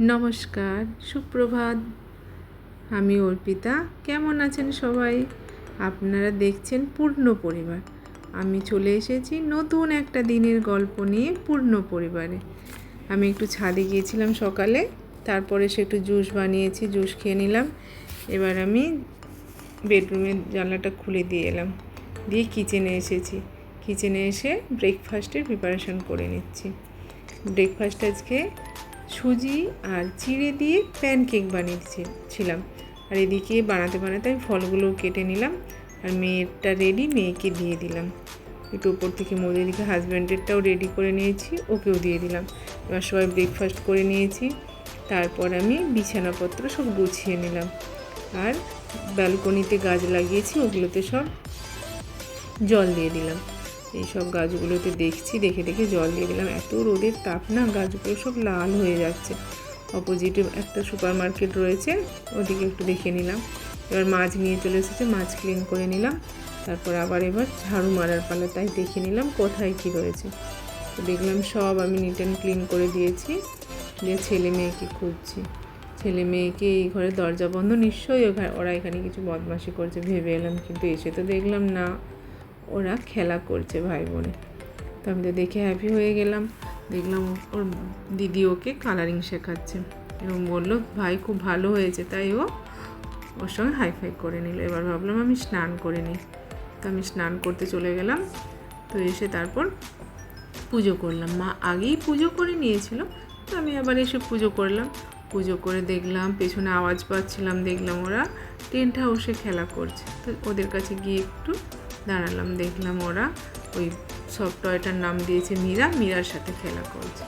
নমস্কার, সুপ্রভাত। আমি অর্পিতা। কেমন আছেন সবাই? আপনারা দেখছেন পূর্ণ পরিবার। আমি চলে এসেছি নতুন একটা দিনের গল্প নিয়ে পূর্ণ পরিবারে। আমি একটু ছাদে গিয়েছিলাম সকালে, তারপরে সে একটু জুস বানিয়েছি, জুস খেয়ে নিলাম। এবার আমি বেডরুমের জানলাটা খুলে দিয়ে এলাম, দিয়ে কিচেনে এসেছি। কিচেনে এসে ব্রেকফাস্টের প্রিপারেশন করে নিচ্ছি। ব্রেকফাস্ট আজকে সুজি আর চিড়ে দিয়ে প্যানকেক বানিয়েছিলাম। আর এদিকে বানাতে আমি ফলগুলোও কেটে নিলাম। আর মেয়েরটা রেডি, মেয়েকে দিয়ে দিলাম একটু উপর থেকে মধু। এদিকে হাজব্যান্ডেরটাও রেডি করে নিয়েছি, ওকেও দিয়ে দিলাম। এবার সবাই ব্রেকফাস্ট করে নিয়েছি। তারপর আমি বিছানাপত্র সব গুছিয়ে নিলাম। আর ব্যালকনিতে গাছ লাগিয়েছি, ওগুলোতে সব জল দিয়ে দিলাম। এই সব গাছগুলোতে দেখছি, দেখে দেখে জল দিয়ে দিলাম। এত রোদের তাপ না, গাছগুলো সব লাল হয়ে যাচ্ছে। অপোজিটে একটা সুপার মার্কেট রয়েছে, ওদিকে একটু দেখে নিলাম। এবার মাছ নিয়ে চলে এসেছে, মাছ ক্লিন করে নিলাম। তারপর এবার ঝাড়ু মারার পালা, তাই দেখে নিলাম কোথায় কী রয়েছে। তো দেখলাম সব আমি নিট অ্যান্ড ক্লিন করে দিয়েছি। দিয়ে ছেলে মেয়েকে খুঁজছি। ছেলে মেয়েকে এই ঘরে দরজা বন্ধ, নিশ্চয়ই ওরা এখানে কিছু বদমাশি করছে ভেবে এলাম, কিন্তু এসে তো দেখলাম না, ওরা খেলা করছে ভাই বোনে। তো আমি তো দেখে হ্যাপি হয়ে গেলাম। দেখলাম ওর দিদি ওকে কালারিং শেখাচ্ছে এবং বললো ভাই খুব ভালো হয়েছে, তাই ও ওর সঙ্গে হাইফাই করে নিল। এবার ভাবলাম আমি স্নান করে নিই। তো আমি স্নান করতে চলে গেলাম। তো এসে তারপর পুজো করলাম। মা আগেই পুজো করে নিয়েছিল, তো আমি আবার এসে পুজো করলাম। পুজো করে দেখলাম পেছনে আওয়াজ পাচ্ছিলাম, দেখলাম ওরা টেন্ট হাউসে খেলা করছে। তো ওদের কাছে গিয়ে একটু দাঁড়ালাম, দেখলাম ওরা ওই সব টয়টার নাম দিয়েছে মীরার সাথে খেলা করছে।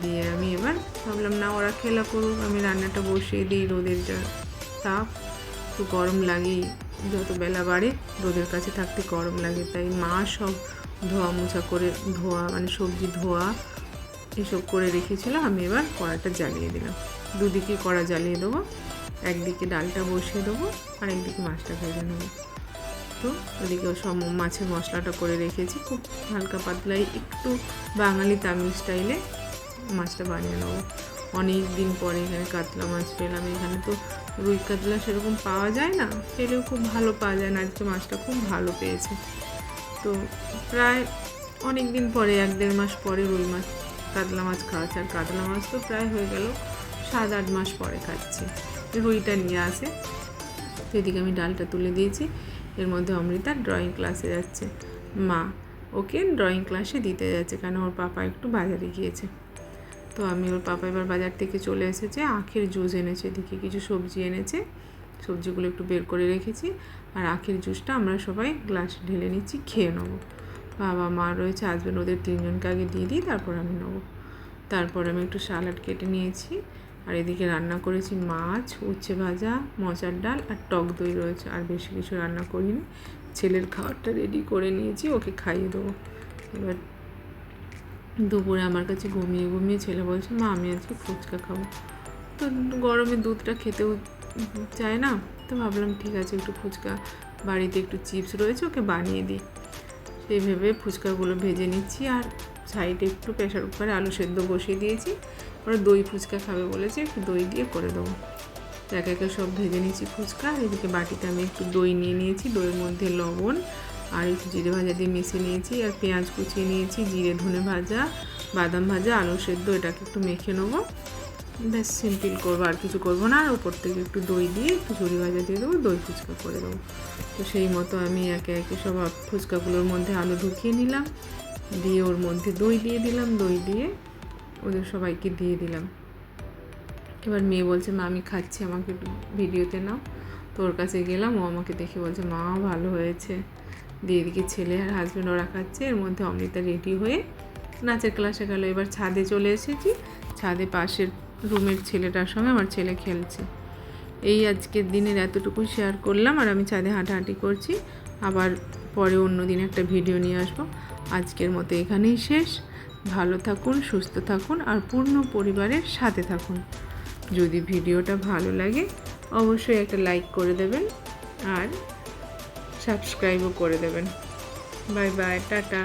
দিয়ে আমি এবার ভাবলাম না, ওরা খেলা করুক, আমি রান্নাটা বসিয়ে দিই। রোদের যা তাপ, তো গরম লাগেই, যত বেলা বাড়ে রোদের কাছে থাকতে গরম লাগে। তাই মা সব ধোয়া মোছা করে, সবজি ধোয়া এসব করে রেখেছিল। আমি এবার কড়াটা জ্বালিয়ে দিলাম। দুদিকে কড়া জ্বালিয়ে দেবো, একদিকে ডালটা বসিয়ে দেবো আর একদিকে মাছটা ভেজে নেবো। তো ওদিকে সব মাছের মশলাটা করে রেখেছি, খুব হালকা পাতলাই, একটু বাঙালি তামিল স্টাইলে মাছটা বানিয়ে নেবো। অনেক দিন পরে এখানে কাতলা মাছ পেলাম। এখানে তো রুই কাতলা সেরকম পাওয়া যায় না, পেলেও খুব ভালো পাওয়া যায় না। আজকে মাছটা খুব ভালো পেয়েছে। তো প্রায় অনেক দিন পরে, 1-1.5 মাস পরে রুই মাছ কাতলা মাছ খাওয়াচ্ছে। আর কাতলা মাছ তো প্রায় হয়ে গেল 7-8 মাস পরে খাচ্ছি। রুইটা নিয়ে আসে। তো এদিকে আমি ডালটা তুলে দিয়েছি। এর মধ্যে অমৃতা ড্রয়িং ক্লাসে যাচ্ছে। মা ওকে ড্রয়িং ক্লাসে দিতে যাচ্ছে, কেন ওর পাপা একটু বাজারে গিয়েছে। তো আমি ওর পাপা এবার বাজার থেকে চলে এসেছে, আখের জুস এনেছে। এদিকে কিছু সবজি এনেছে, সবজিগুলো একটু বের করে রেখেছি। আর আখের জুসটা আমরা সবাই গ্লাসে ঢেলে নিচ্ছি, খেয়ে নেবো। বাবা মা রয়েছে, হাজব্যান্ড, ওদের 3 জনকে আগে দিয়ে দিই, তারপর আমি নেবো। তারপর আমি একটু স্যালাড কেটে নিয়েছি। আর এদিকে রান্না করেছি মাছ, উচ্ছে ভাজা, মোচার ডাল আর টক দই রয়েছে। আর বেশি কিছু রান্না করিনি। ছেলের খাবারটা রেডি করে নিয়েছি, ওকে খাইয়ে দেবো। এবার দুপুরে আমার কাছে ঘুমিয়ে ছেলে বলছে মা আমি আজকে ফুচকা খাবো। তো গরমে দুধটা খেতেও চায় না। তো ভাবলাম ঠিক আছে, একটু ফুচকা, বাড়িতে একটু চিপস রয়েছে, ওকে বানিয়ে দিই। সেই ভেবে ফুচকাগুলো ভেজে নিচ্ছি। আর সাইডে একটু প্রেশার কুকারে আলু সেদ্ধ বসিয়ে দিয়েছি। ওরা দই ফুচকা খাবে বলেছে, একটু দই দিয়ে করে দেবো। একে একে সব ভেজে নিয়েছি ফুচকা। আর এদিকে বাটিতে আমি একটু দই নিয়ে নিয়েছি, দইয়ের মধ্যে লবণ আর একটু জিরে ভাজা দিয়ে মিশিয়ে নিয়েছি। আর পেঁয়াজ কুচিয়ে নিয়েছি, জিরে ধনে ভাজা, বাদাম ভাজা, আলু সেদ্ধ, এটাকে একটু মেখে নেবো। বেশ সিম্পল করবো, আর কিছু করবো না। আর ওপর থেকে একটু দই দিয়ে একটু ঝুড়ি ভাজা দিয়ে দেবো, দই ফুচকা করে দেবো। তো সেই মতো আমি একে একে সব ফুচকাগুলোর মধ্যে আলু ঢুকিয়ে নিলাম, দিয়ে ওর মধ্যে দই দিয়ে দিলাম, দই দিয়ে ওদের সবাইকে দিয়ে দিলাম। এবার মেয়ে বলছে মা আমি খাচ্ছি, আমাকে একটু ভিডিওতে নাও। তো ওর কাছে গেলাম, ও আমাকে দেখে বলছে মা ভালো হয়েছে। দিয়ে এদিকে ছেলে আর হাজব্যান্ড ওরা খাচ্ছে। এর মধ্যে অমৃতা রেডি হয়ে নাচের ক্লাসে গেল। এবার ছাদে চলে এসেছি। ছাদে পাশের রুমের ছেলেটার সঙ্গে আমার ছেলে খেলছে। এই আজকের দিনের এতটুকু শেয়ার করলাম। আর আমি ছাদে হাঁটাহাঁটি করছি। আবার পরে অন্য দিন একটা ভিডিও নিয়ে আসবো। আজকের মতো এখানেই শেষ। ভালো থাকুন, সুস্থ থাকুন আর পূর্ণ পরিবারের সাথে থাকুন। যদি ভিডিওটা ভালো লাগে অবশ্যই একটা লাইক করে দেবেন আর সাবস্ক্রাইবও করে দেবেন। Bye bye, tata.